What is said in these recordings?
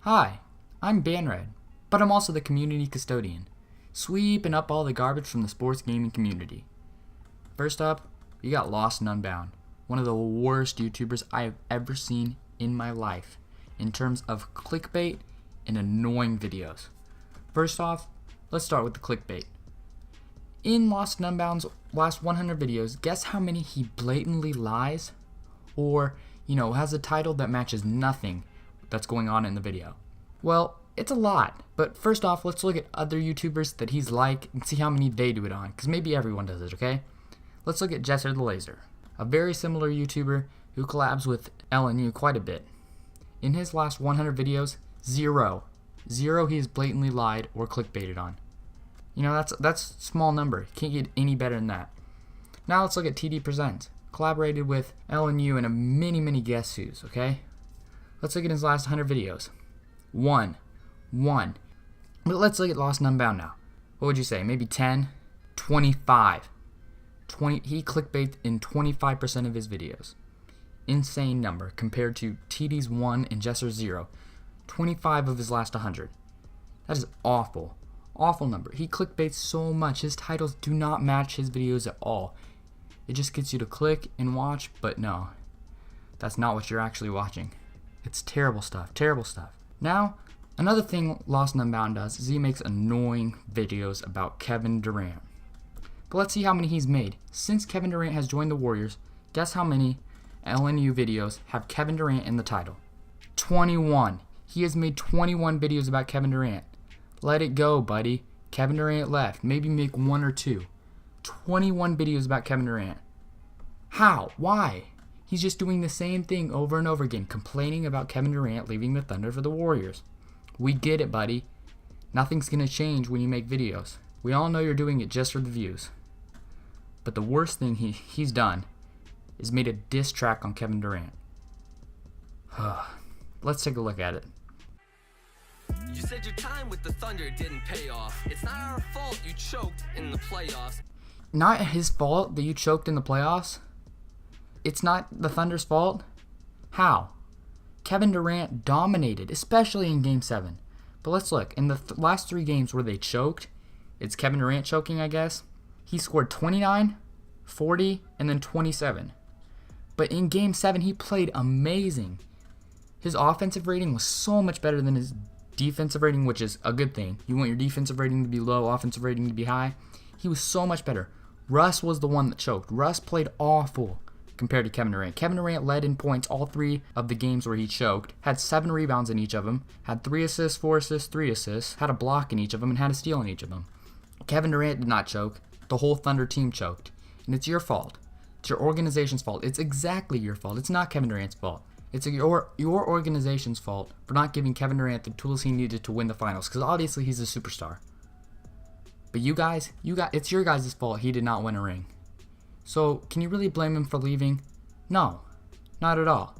Hi, I'm Banred, but I'm also the community custodian, sweeping up all the garbage from the sports gaming community. First up, you got Lost and Unbound, one of the worst YouTubers I have ever seen in my life in terms of clickbait and annoying videos. First off, let's start with the clickbait. In Lost and Unbound's last 100 videos, guess how many he blatantly lies? Or, has a title that matches nothing that's going on in the video. Well, it's a lot, but first off, let's look at other YouTubers that he's like and see how many they do it on, because maybe everyone does it, okay? Let's look at Jesser the Laser, a very similar YouTuber who collabs with LNU quite a bit. In his last 100 videos, zero he has blatantly lied or clickbaited on. That's a small number. Can't get any better than that. Now let's look at TD Presents, collaborated with LNU and a many guest who's, okay? Let's look at his last 100 videos. One. But let's look at Lost and Unbound now. What would you say? Maybe 10? 25. He clickbaits in 25% of his videos. Insane number compared to TD's 1 and Jesser's 0. 25 of his last 100. That is awful. Awful number. He clickbaits so much. His titles do not match his videos at all. It just gets you to click and watch, but no. That's not what you're actually watching. It's terrible stuff. Now, another thing Lost and Unbound does is he makes annoying videos about Kevin Durant. But let's see how many he's made. Since Kevin Durant has joined the Warriors, guess how many LNU videos have Kevin Durant in the title? 21. He has made 21 videos about Kevin Durant. Let it go, buddy. Kevin Durant left. Maybe make 1 or 2. 21 videos about Kevin Durant. How? Why? He's just doing the same thing over and over again, complaining about Kevin Durant leaving the Thunder for the Warriors. We get it, buddy. Nothing's going to change when you make videos. We all know you're doing it just for the views. But the worst thing he's done is made a diss track on Kevin Durant. Let's take a look at it. You said your time with the Thunder didn't pay off. It's not our fault you choked in the playoffs. Not his fault that you choked in the playoffs? It's not the Thunder's fault? How? Kevin Durant dominated, especially in Game 7. But let's look. In the last 3 games where they choked, it's Kevin Durant choking, I guess. He scored 29, 40, and then 27. But in Game 7, he played amazing. His offensive rating was so much better than his defensive rating, which is a good thing. You want your defensive rating to be low, offensive rating to be high. He was so much better. Russ was the one that choked. Russ played awful compared to Kevin Durant. Kevin Durant led in points all 3 of the games where he choked, had 7 rebounds in each of them, had 3 assists, 4 assists, 3 assists, had a block in each of them, and had a steal in each of them. Kevin Durant did not choke. The whole Thunder team choked. And it's your fault. It's your organization's fault. It's exactly your fault. It's not Kevin Durant's fault. It's your organization's fault for not giving Kevin Durant the tools he needed to win the finals, because obviously he's a superstar. But it's your guys' fault he did not win a ring. So, can you really blame him for leaving? No, not at all.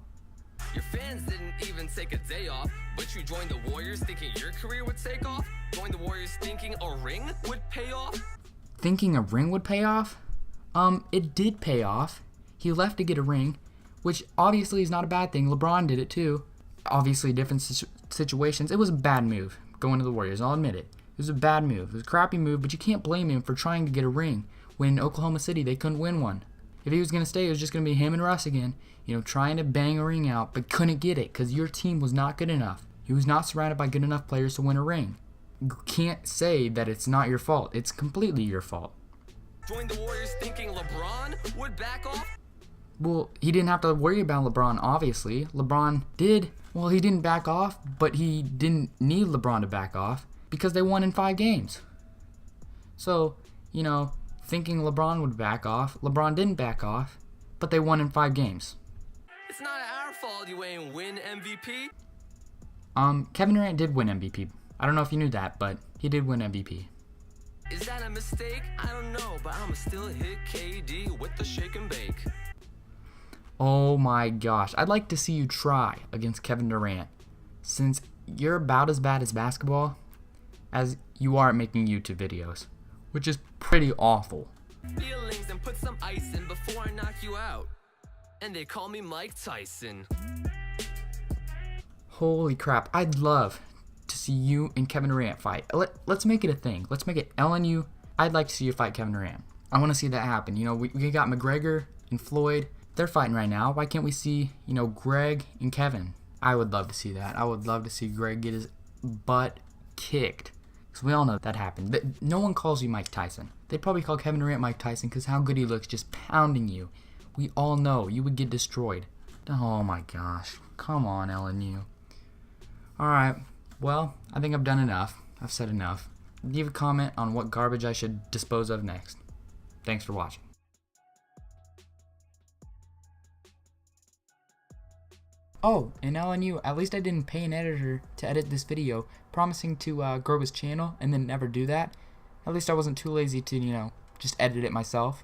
Your fans didn't even take a day off, but you joined the Warriors thinking your career would take off? Joined the Warriors thinking a ring would pay off? Thinking a ring would pay off? It did pay off. He left to get a ring, which obviously is not a bad thing. LeBron did it too. Obviously, different situations. It was a bad move going to the Warriors, I'll admit it. It was a bad move. It was a crappy move, but you can't blame him for trying to get a ring when in Oklahoma City they couldn't win one. If he was going to stay, it was just going to be him and Russ again, trying to bang a ring out, but couldn't get it because your team was not good enough. He was not surrounded by good enough players to win a ring. You can't say that it's not your fault. It's completely your fault. Joined the Warriors thinking LeBron would back off? Well, he didn't have to worry about LeBron, obviously. LeBron did. Well, he didn't back off, but he didn't need LeBron to back off because they won in 5 games. So, thinking LeBron would back off, LeBron didn't back off, but they won in 5 games. It's not our fault you ain't win MVP. Kevin Durant did win MVP. I don't know if you knew that, but he did win MVP. Is that a mistake? I don't know, but I'ma still hit KD with the shake and bake. Oh my gosh, I'd like to see you try against Kevin Durant, since you're about as bad as basketball as you are at making YouTube videos, which is pretty awful. Feelings and put some ice in before I knock you out. And they call me Mike Tyson. Holy crap. I'd love to see you and Kevin Durant fight. Let's make it a thing. Let's make it LNU. I'd like to see you fight Kevin Durant. I want to see that happen. You know, we got McGregor and Floyd. They're fighting right now. Why can't we see, you know, Greg and Kevin? I would love to see that. I would love to see Greg get his butt kicked. Because we all know that happened. But no one calls you Mike Tyson. They'd probably call Kevin Durant Mike Tyson because how good he looks just pounding you. We all know you would get destroyed. Oh my gosh. Come on, LNU. Alright. Well, I think I've done enough. I've said enough. Leave a comment on what garbage I should dispose of next. Thanks for watching. Oh, and LNU, at least I didn't pay an editor to edit this video, promising to grow his channel and then never do that. At least I wasn't too lazy to, you know, just edit it myself.